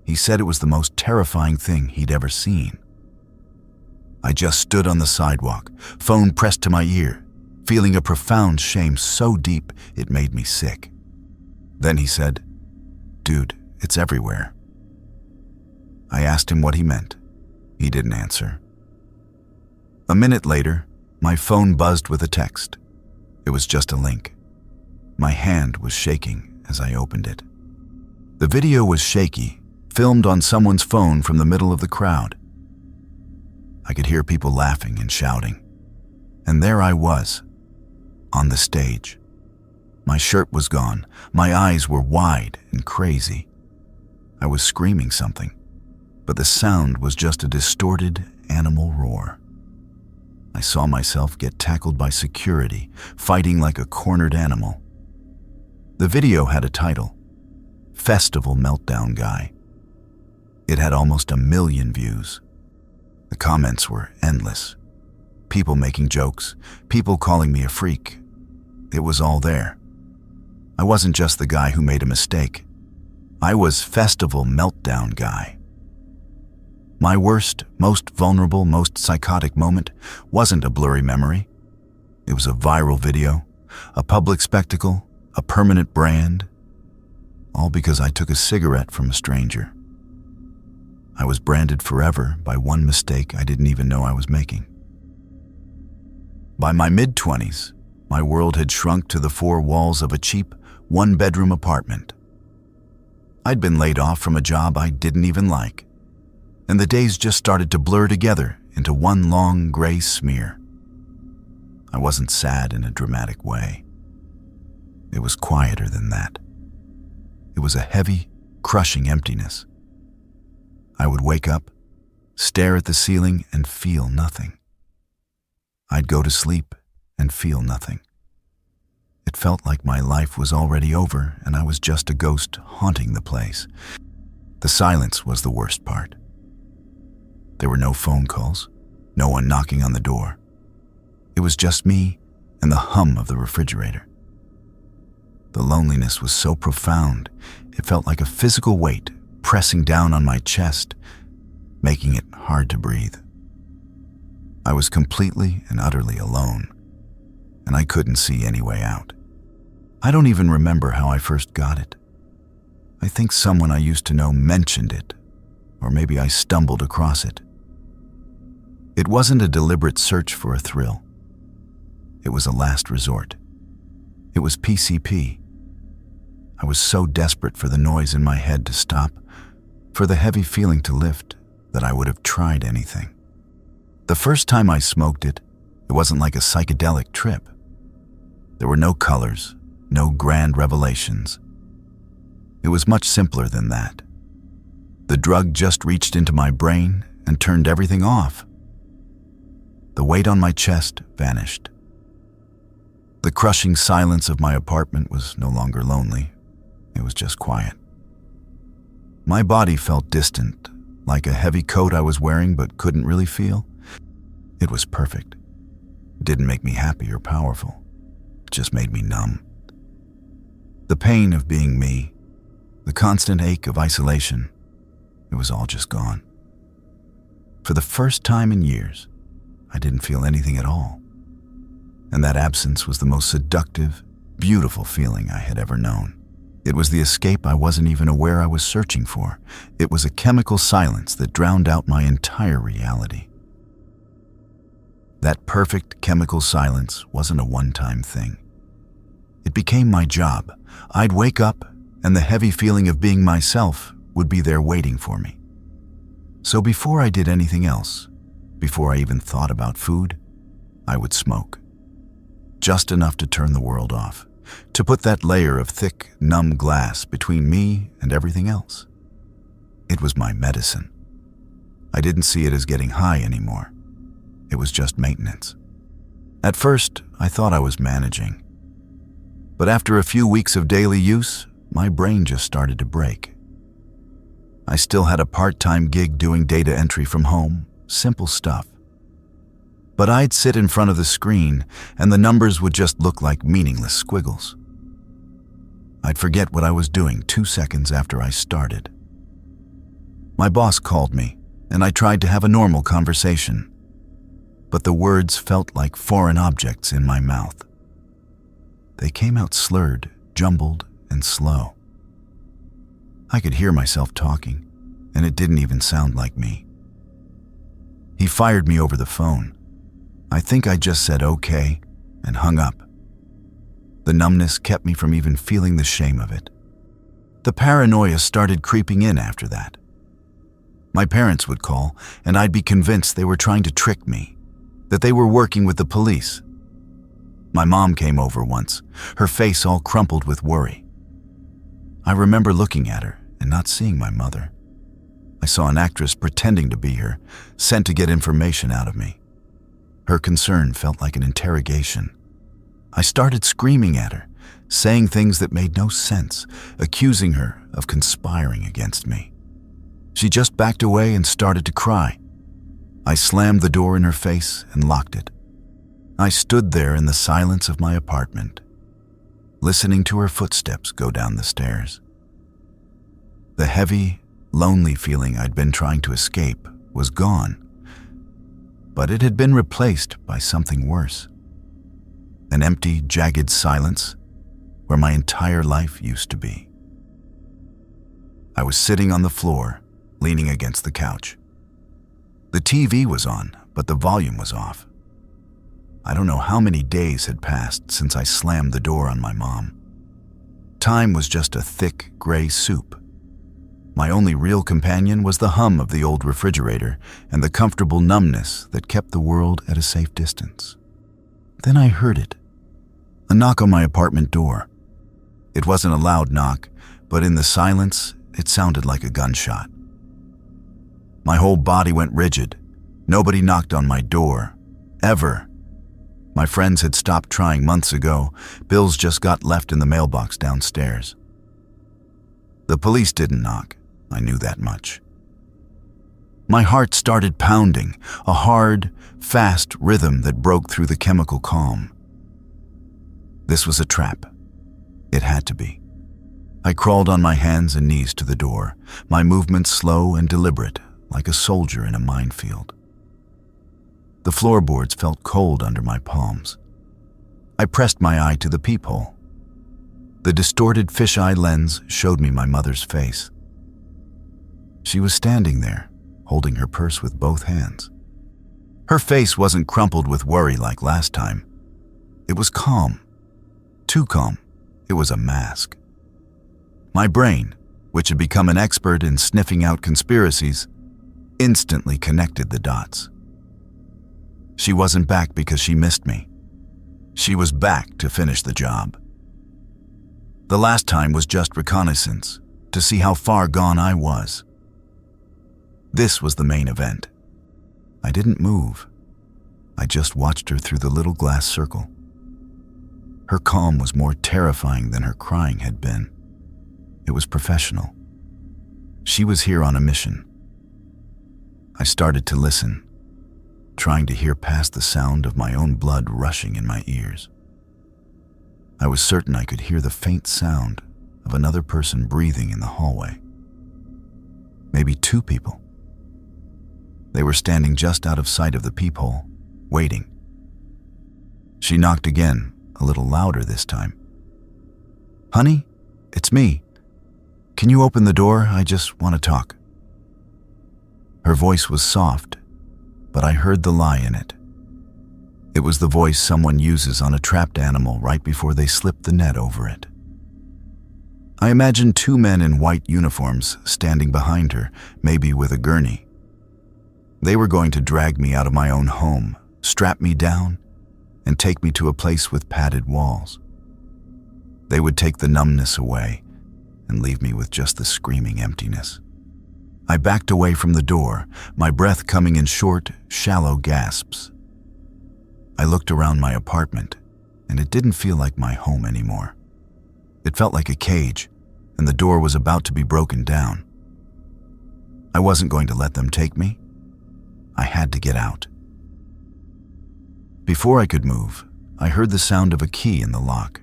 He said it was the most terrifying thing he'd ever seen. I just stood on the sidewalk, phone pressed to my ear, feeling a profound shame so deep it made me sick. Then he said, "Dude, it's everywhere." I asked him what he meant. He didn't answer. A minute later, my phone buzzed with a text. It was just a link. My hand was shaking as I opened it. The video was shaky, filmed on someone's phone from the middle of the crowd. I could hear people laughing and shouting. And there I was, on the stage. My shirt was gone. My eyes were wide and crazy. I was screaming something, but the sound was just a distorted animal roar. I saw myself get tackled by security, fighting like a cornered animal. The video had a title, Festival Meltdown Guy. It had almost 1 million views. The comments were endless. People making jokes, people calling me a freak. It was all there. I wasn't just the guy who made a mistake. I was Festival Meltdown Guy. My worst, most vulnerable, most psychotic moment wasn't a blurry memory. It was a viral video, a public spectacle, a permanent brand, all because I took a cigarette from a stranger. I was branded forever by one mistake I didn't even know I was making. By my mid-20s, my world had shrunk to the 4 walls of a cheap, 1-bedroom apartment. I'd been laid off from a job I didn't even like, and the days just started to blur together into one long gray smear. I wasn't sad in a dramatic way. It was quieter than that. It was a heavy, crushing emptiness. I would wake up, stare at the ceiling, and feel nothing. I'd go to sleep and feel nothing. It felt like my life was already over and I was just a ghost haunting the place. The silence was the worst part. There were no phone calls, no one knocking on the door. It was just me and the hum of the refrigerator. The loneliness was so profound, it felt like a physical weight pressing down on my chest, making it hard to breathe. I was completely and utterly alone, and I couldn't see any way out. I don't even remember how I first got it. I think someone I used to know mentioned it, or maybe I stumbled across it. It wasn't a deliberate search for a thrill. It was a last resort. It was PCP. I was so desperate for the noise in my head to stop, for the heavy feeling to lift, that I would have tried anything. The first time I smoked it, it wasn't like a psychedelic trip. There were no colors, no grand revelations. It was much simpler than that. The drug just reached into my brain and turned everything off. The weight on my chest vanished. The crushing silence of my apartment was no longer lonely. It was just quiet. My body felt distant, like a heavy coat I was wearing but couldn't really feel. It was perfect. It didn't make me happy or powerful. It just made me numb. The pain of being me, the constant ache of isolation, it was all just gone. For the first time in years, I didn't feel anything at all. And that absence was the most seductive, beautiful feeling I had ever known. It was the escape I wasn't even aware I was searching for. It was a chemical silence that drowned out my entire reality. That perfect chemical silence wasn't a one-time thing. It became my job. I'd wake up, and the heavy feeling of being myself would be there waiting for me. So before I did anything else, before I even thought about food, I would smoke. Just enough to turn the world off, to put that layer of thick, numb glass between me and everything else. It was my medicine. I didn't see it as getting high anymore. It was just maintenance. At first, I thought I was managing. But after a few weeks of daily use, my brain just started to break. I still had a part-time gig doing data entry from home, simple stuff. But I'd sit in front of the screen, and the numbers would just look like meaningless squiggles. I'd forget what I was doing 2 seconds after I started. My boss called me, and I tried to have a normal conversation. But the words felt like foreign objects in my mouth. They came out slurred, jumbled, and slow. I could hear myself talking, and it didn't even sound like me. He fired me over the phone. I think I just said okay and hung up. The numbness kept me from even feeling the shame of it. The paranoia started creeping in after that. My parents would call, and I'd be convinced they were trying to trick me, that they were working with the police. My mom came over once, her face all crumpled with worry. I remember looking at her and not seeing my mother. I saw an actress pretending to be her, sent to get information out of me. Her concern felt like an interrogation. I started screaming at her, saying things that made no sense, accusing her of conspiring against me. She just backed away and started to cry. I slammed the door in her face and locked it. I stood there in the silence of my apartment, listening to her footsteps go down the stairs. The heavy, lonely feeling I'd been trying to escape was gone, but it had been replaced by something worse. An empty, jagged silence where my entire life used to be. I was sitting on the floor, leaning against the couch. The TV was on, but the volume was off. I don't know how many days had passed since I slammed the door on my mom. Time was just a thick, gray soup. My only real companion was the hum of the old refrigerator and the comfortable numbness that kept the world at a safe distance. Then I heard it. A knock on my apartment door. It wasn't a loud knock, but in the silence, it sounded like a gunshot. My whole body went rigid. Nobody knocked on my door, ever. My friends had stopped trying months ago. Bills just got left in the mailbox downstairs. The police didn't knock. I knew that much. My heart started pounding, a hard, fast rhythm that broke through the chemical calm. This was a trap. It had to be. I crawled on my hands and knees to the door, my movements slow and deliberate, like a soldier in a minefield. The floorboards felt cold under my palms. I pressed my eye to the peephole. The distorted fisheye lens showed me my mother's face. She was standing there, holding her purse with both hands. Her face wasn't crumpled with worry like last time. It was calm. Too calm. It was a mask. My brain, which had become an expert in sniffing out conspiracies, instantly connected the dots. She wasn't back because she missed me. She was back to finish the job. The last time was just reconnaissance, to see how far gone I was. This was the main event. I didn't move. I just watched her through the little glass circle. Her calm was more terrifying than her crying had been. It was professional. She was here on a mission. I started to listen, trying to hear past the sound of my own blood rushing in my ears. I was certain I could hear the faint sound of another person breathing in the hallway. Maybe two people. They were standing just out of sight of the peephole, waiting. She knocked again, a little louder this time. "Honey, it's me. Can you open the door? I just want to talk." Her voice was soft, but I heard the lie in it. It was the voice someone uses on a trapped animal right before they slip the net over it. I imagined two men in white uniforms standing behind her, maybe with a gurney. They were going to drag me out of my own home, strap me down, and take me to a place with padded walls. They would take the numbness away and leave me with just the screaming emptiness. I backed away from the door, my breath coming in short, shallow gasps. I looked around my apartment, and it didn't feel like my home anymore. It felt like a cage, and the door was about to be broken down. I wasn't going to let them take me. I had to get out. Before I could move, I heard the sound of a key in the lock.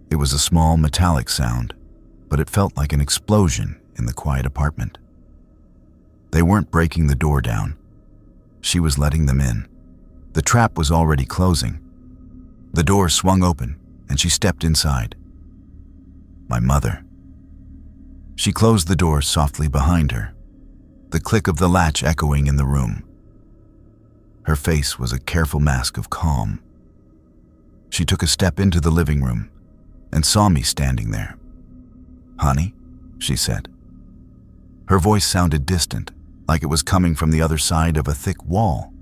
It was a small metallic sound, but it felt like an explosion in the quiet apartment. They weren't breaking the door down. She was letting them in. The trap was already closing. The door swung open, and she stepped inside. My mother. She closed the door softly behind her, the click of the latch echoing in the room. Her face was a careful mask of calm. She took a step into the living room and saw me standing there. "Honey," she said. Her voice sounded distant, like it was coming from the other side of a thick wall.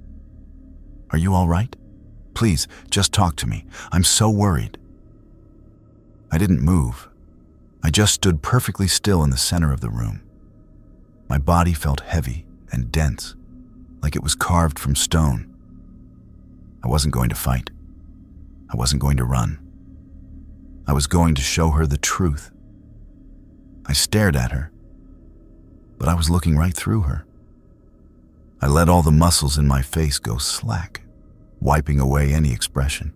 "Are you all right? Please, just talk to me. I'm so worried." I didn't move. I just stood perfectly still in the center of the room. My body felt heavy and dense, like it was carved from stone. I wasn't going to fight. I wasn't going to run. I was going to show her the truth. I stared at her, but I was looking right through her. I let all the muscles in my face go slack, wiping away any expression.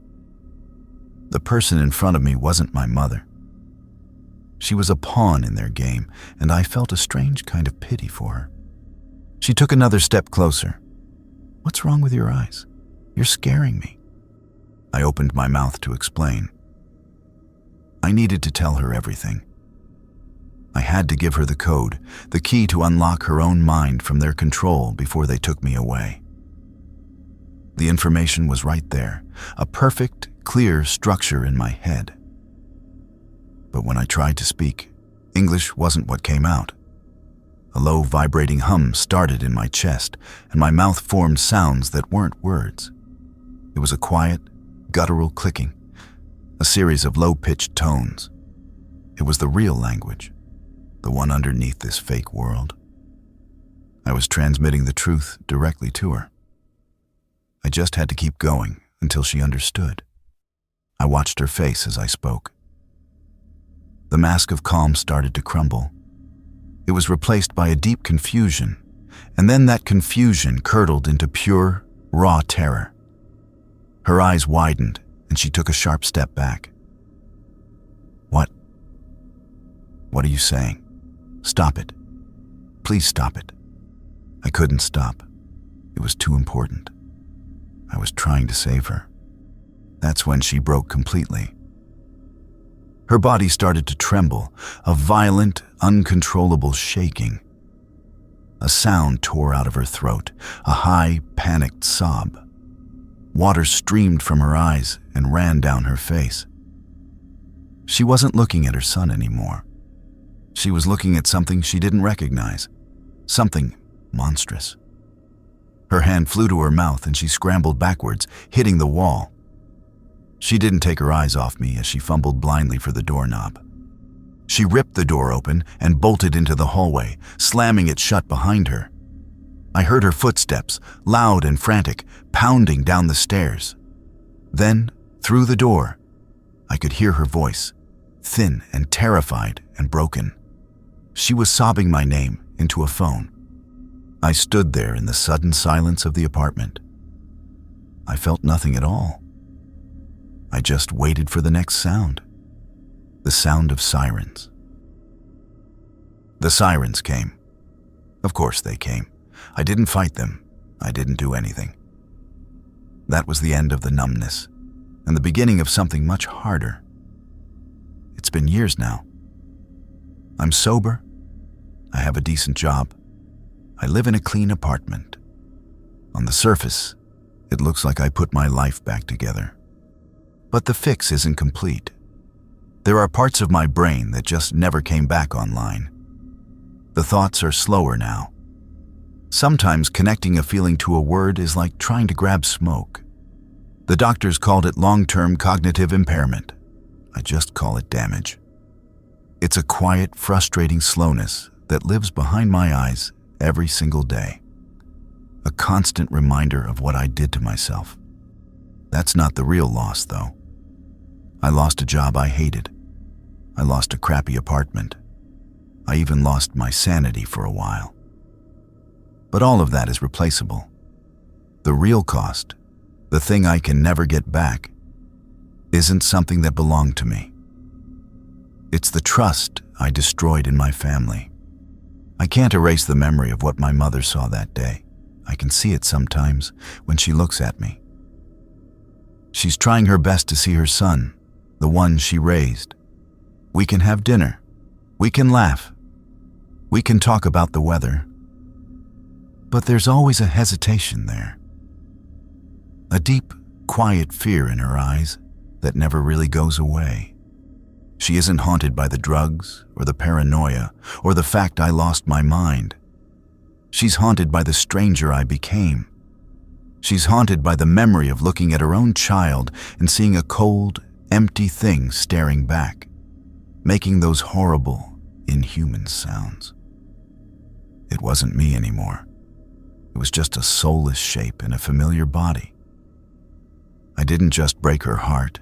The person in front of me wasn't my mother. She was a pawn in their game, and I felt a strange kind of pity for her. She took another step closer. "What's wrong with your eyes? You're scaring me." I opened my mouth to explain. I needed to tell her everything. I had to give her the code, the key to unlock her own mind from their control before they took me away. The information was right there, a perfect, clear structure in my head. But when I tried to speak, English wasn't what came out. A low, vibrating hum started in my chest, and my mouth formed sounds that weren't words. It was a quiet, guttural clicking, a series of low-pitched tones. It was the real language, the one underneath this fake world. I was transmitting the truth directly to her. I just had to keep going until she understood. I watched her face as I spoke. The mask of calm started to crumble. It was replaced by a deep confusion, and then that confusion curdled into pure, raw terror. Her eyes widened, and she took a sharp step back. What are you saying? Stop it. Please stop it. I couldn't stop. It was too important. I was trying to save her. That's when she broke completely. Her body started to tremble, a violent, uncontrollable shaking. A sound tore out of her throat, a high, panicked sob. Water streamed from her eyes and ran down her face. She wasn't looking at her son anymore. She was looking at something she didn't recognize, something monstrous. Her hand flew to her mouth and she scrambled backwards, hitting the wall. She didn't take her eyes off me as she fumbled blindly for the doorknob. She ripped the door open and bolted into the hallway, slamming it shut behind her. I heard her footsteps, loud and frantic, pounding down the stairs. Then, through the door, I could hear her voice, thin and terrified and broken. She was sobbing my name into a phone. I stood there in the sudden silence of the apartment. I felt nothing at all. I just waited for the next sound. The sound of sirens. The sirens came. Of course they came. I didn't fight them. I didn't do anything. That was the end of the numbness, and the beginning of something much harder. It's been years now. I'm sober. I have a decent job. I live in a clean apartment. On the surface, it looks like I put my life back together. But the fix isn't complete. There are parts of my brain that just never came back online. The thoughts are slower now. Sometimes connecting a feeling to a word is like trying to grab smoke. The doctors called it long-term cognitive impairment. I just call it damage. It's a quiet, frustrating slowness that lives behind my eyes every single day. A constant reminder of what I did to myself. That's not the real loss, though. I lost a job I hated. I lost a crappy apartment. I even lost my sanity for a while. But all of that is replaceable. The real cost, the thing I can never get back, isn't something that belonged to me. It's the trust I destroyed in my family. I can't erase the memory of what my mother saw that day. I can see it sometimes when she looks at me. She's trying her best to see her son, the one she raised. We can have dinner. We can laugh. We can talk about the weather. But there's always a hesitation there. A deep, quiet fear in her eyes that never really goes away. She isn't haunted by the drugs or the paranoia or the fact I lost my mind. She's haunted by the stranger I became. She's haunted by the memory of looking at her own child and seeing a cold, empty thing staring back, making those horrible, inhuman sounds. It wasn't me anymore. It was just a soulless shape in a familiar body. I didn't just break her heart.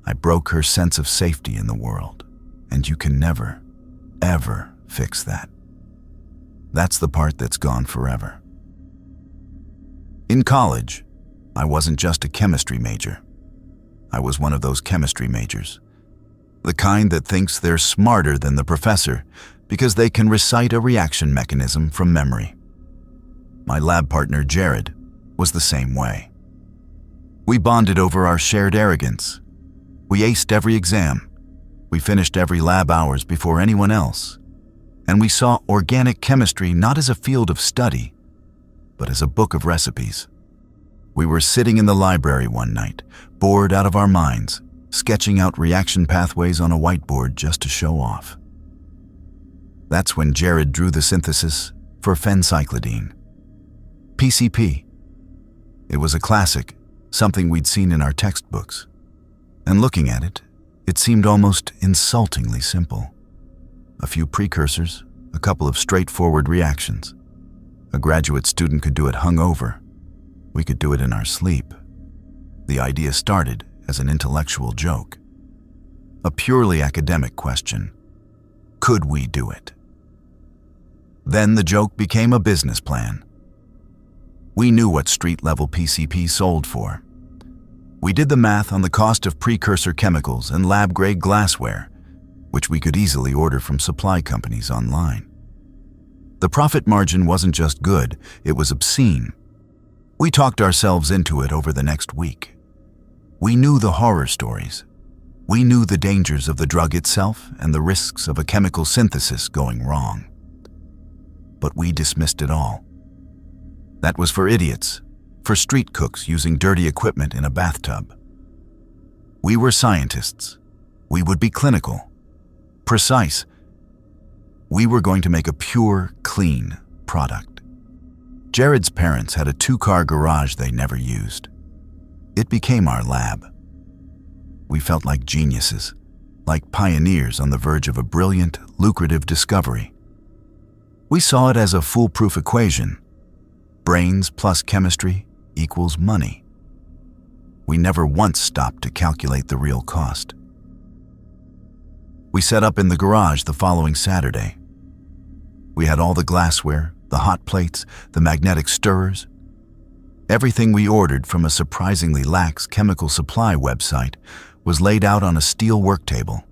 I broke her sense of safety in the world, and you can never, ever fix that. That's the part that's gone forever. In college, I wasn't just a chemistry major. I was one of those chemistry majors. The kind that thinks they're smarter than the professor because they can recite a reaction mechanism from memory. My lab partner, Jared, was the same way. We bonded over our shared arrogance. We aced every exam. We finished every lab hours before anyone else. And we saw organic chemistry not as a field of study, but as a book of recipes. We were sitting in the library one night, bored out of our minds, sketching out reaction pathways on a whiteboard just to show off. That's when Jared drew the synthesis for phencyclidine. PCP. It was a classic, something we'd seen in our textbooks. And looking at it, it seemed almost insultingly simple. A few precursors, a couple of straightforward reactions. A graduate student could do it hungover. We could do it in our sleep. The idea started as an intellectual joke, a purely academic question. Could we do it? Then the joke became a business plan. We knew what street-level PCP sold for. We did the math on the cost of precursor chemicals and lab-grade glassware, which we could easily order from supply companies online. The profit margin wasn't just good, it was obscene. We talked ourselves into it over the next week. We knew the horror stories. We knew the dangers of the drug itself and the risks of a chemical synthesis going wrong. But we dismissed it all. That was for idiots, for street cooks using dirty equipment in a bathtub. We were scientists. We would be clinical, precise. We were going to make a pure, clean product. Jared's parents had a 2-car garage they never used. It became our lab. We felt like geniuses, like pioneers on the verge of a brilliant, lucrative discovery. We saw it as a foolproof equation. Brains plus chemistry equals money. We never once stopped to calculate the real cost. We set up in the garage the following Saturday. We had all the glassware, the hot plates, the magnetic stirrers. Everything we ordered from a surprisingly lax chemical supply website was laid out on a steel work table.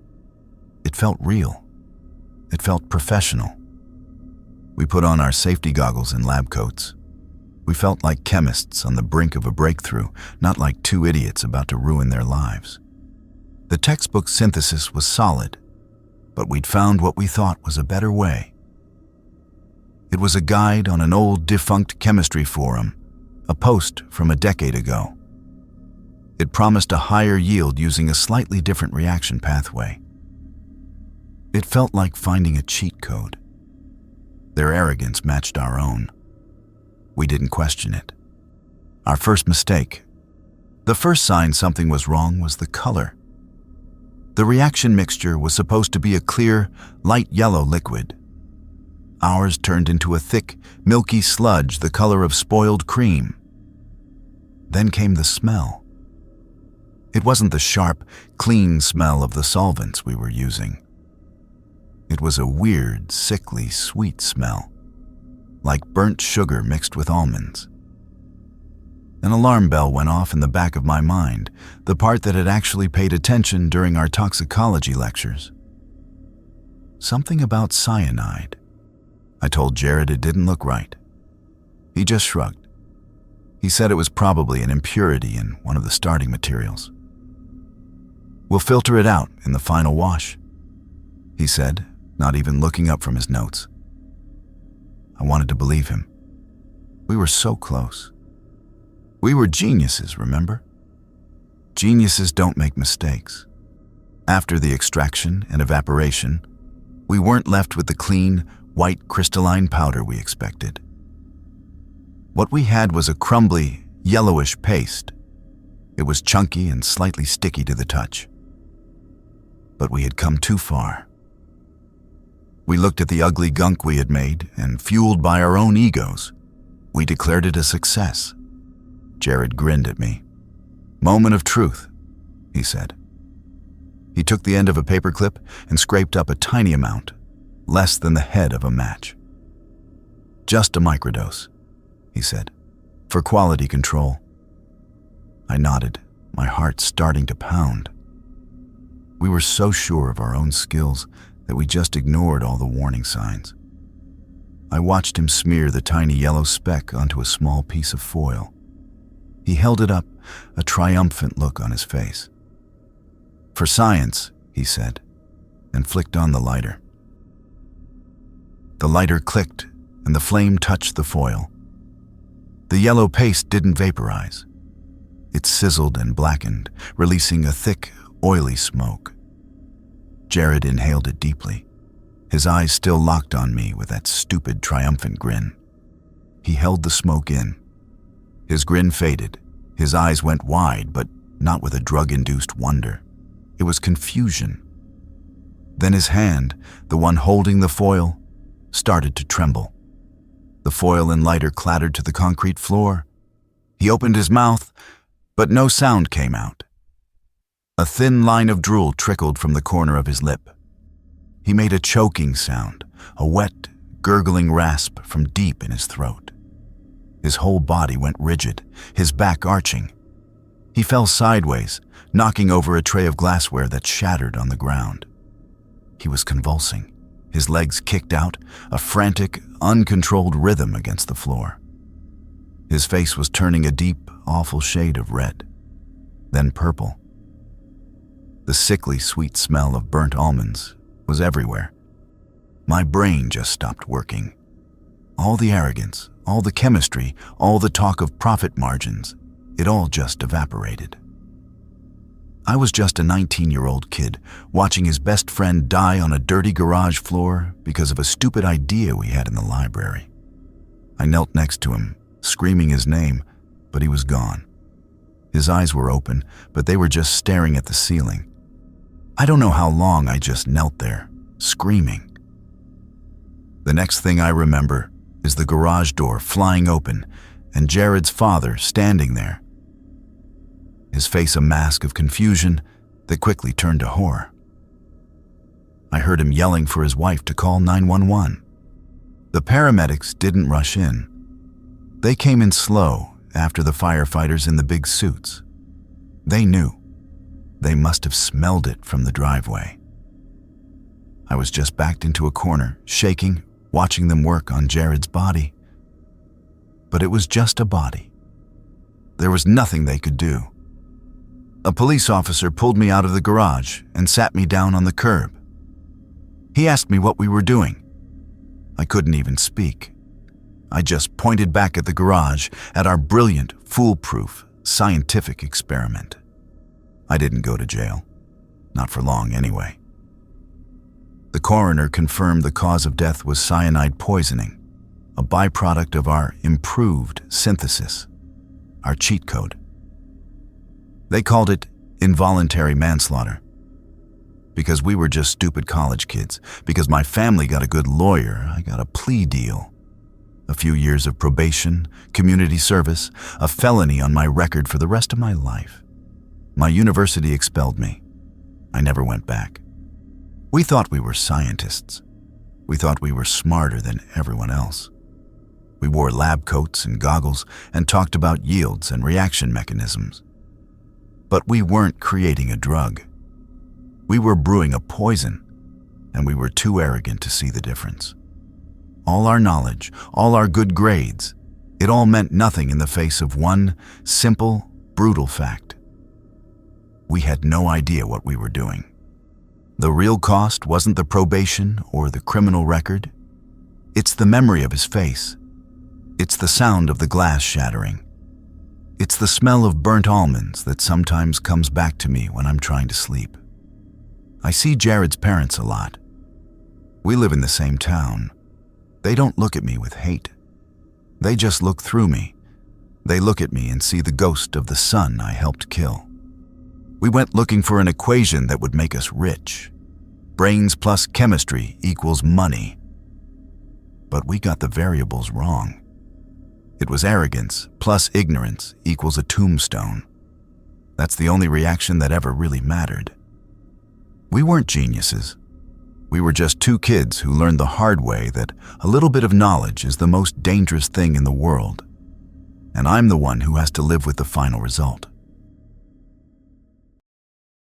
It felt real. It felt professional. We put on our safety goggles and lab coats. We felt like chemists on the brink of a breakthrough, not like 2 idiots about to ruin their lives. The textbook synthesis was solid, but we'd found what we thought was a better way. It was a guide on an old defunct chemistry forum, a post from a decade ago. It promised a higher yield using a slightly different reaction pathway. It felt like finding a cheat code. Their arrogance matched our own. We didn't question it. Our first mistake, the first sign something was wrong, was the color. The reaction mixture was supposed to be a clear, light yellow liquid. Ours turned into a thick, milky sludge the color of spoiled cream. Then came the smell. It wasn't the sharp, clean smell of the solvents we were using. It was a weird, sickly, sweet smell, like burnt sugar mixed with almonds. An alarm bell went off in the back of my mind, the part that had actually paid attention during our toxicology lectures. Something about cyanide. I told Jared it didn't look right. He just shrugged. He said it was probably an impurity in one of the starting materials. "We'll filter it out in the final wash," he said, not even looking up from his notes. I wanted to believe him. We were so close. We were geniuses, remember? Geniuses don't make mistakes. After the extraction and evaporation, we weren't left with the clean, white crystalline powder we expected. What we had was a crumbly, yellowish paste. It was chunky and slightly sticky to the touch. But we had come too far. We looked at the ugly gunk we had made, and fueled by our own egos, we declared it a success. Jared grinned at me. "Moment of truth," he said. He took the end of a paperclip and scraped up a tiny amount, less than the head of a match. "Just a microdose," he said, "for quality control." I nodded, my heart starting to pound. We were so sure of our own skills that we just ignored all the warning signs. I watched him smear the tiny yellow speck onto a small piece of foil. He held it up, a triumphant look on his face. "For science," he said, and flicked on the lighter. The lighter clicked, and the flame touched the foil. The yellow paste didn't vaporize. It sizzled and blackened, releasing a thick, oily smoke. Jared inhaled it deeply, his eyes still locked on me with that stupid, triumphant grin. He held the smoke in. His grin faded. His eyes went wide, but not with a drug-induced wonder. It was confusion. Then his hand, the one holding the foil, started to tremble. The foil and lighter clattered to the concrete floor. He opened his mouth, But no sound came out. A thin line of drool trickled from the corner of his lip. He made a choking sound, a wet, gurgling rasp from deep in his throat. His whole body went rigid, his back arching. He fell sideways, knocking over a tray of glassware that shattered on the ground. He was convulsing, his legs kicked out, a frantic, uncontrolled rhythm against the floor. His face was turning a deep, awful shade of red, then purple. The sickly, sweet smell of burnt almonds was everywhere. My brain just stopped working. All the arrogance, all the chemistry, all the talk of profit margins, it all just evaporated. I was just a 19-year-old kid watching his best friend die on a dirty garage floor because of a stupid idea we had in the library. I knelt next to him, screaming his name, but he was gone. His eyes were open, but they were just staring at the ceiling. I don't know how long I just knelt there, screaming. The next thing I remember is the garage door flying open and Jared's father standing there, his face a mask of confusion that quickly turned to horror. I heard him yelling for his wife to call 911. The paramedics didn't rush in. They came in slow after the firefighters in the big suits. They knew. They must have smelled it from the driveway. I was just backed into a corner, shaking, watching them work on Jared's body. But it was just a body. There was nothing they could do. A police officer pulled me out of the garage and sat me down on the curb. He asked me what we were doing. I couldn't even speak. I just pointed back at the garage, at our brilliant, foolproof, scientific experiment. I didn't go to jail. Not for long, anyway. The coroner confirmed the cause of death was cyanide poisoning, a byproduct of our improved synthesis, our cheat code. They called it involuntary manslaughter. Because we were just stupid college kids, because my family got a good lawyer, I got a plea deal. A few years of probation, community service, a felony on my record for the rest of my life. My university expelled me. I never went back. We thought we were scientists. We thought we were smarter than everyone else. We wore lab coats and goggles and talked about yields and reaction mechanisms. But we weren't creating a drug. We were brewing a poison, and we were too arrogant to see the difference. All our knowledge, all our good grades, it all meant nothing in the face of one simple, brutal fact. We had no idea what we were doing. The real cost wasn't the probation or the criminal record. It's the memory of his face. It's the sound of the glass shattering. It's the smell of burnt almonds that sometimes comes back to me when I'm trying to sleep. I see Jared's parents a lot. We live in the same town. They don't look at me with hate. They just look through me. They look at me and see the ghost of the son I helped kill. We went looking for an equation that would make us rich. Brains plus chemistry equals money. But we got the variables wrong. It was arrogance plus ignorance equals a tombstone. That's the only reaction that ever really mattered. We weren't geniuses. We were just two kids who learned the hard way that a little bit of knowledge is the most dangerous thing in the world. And I'm the one who has to live with the final result.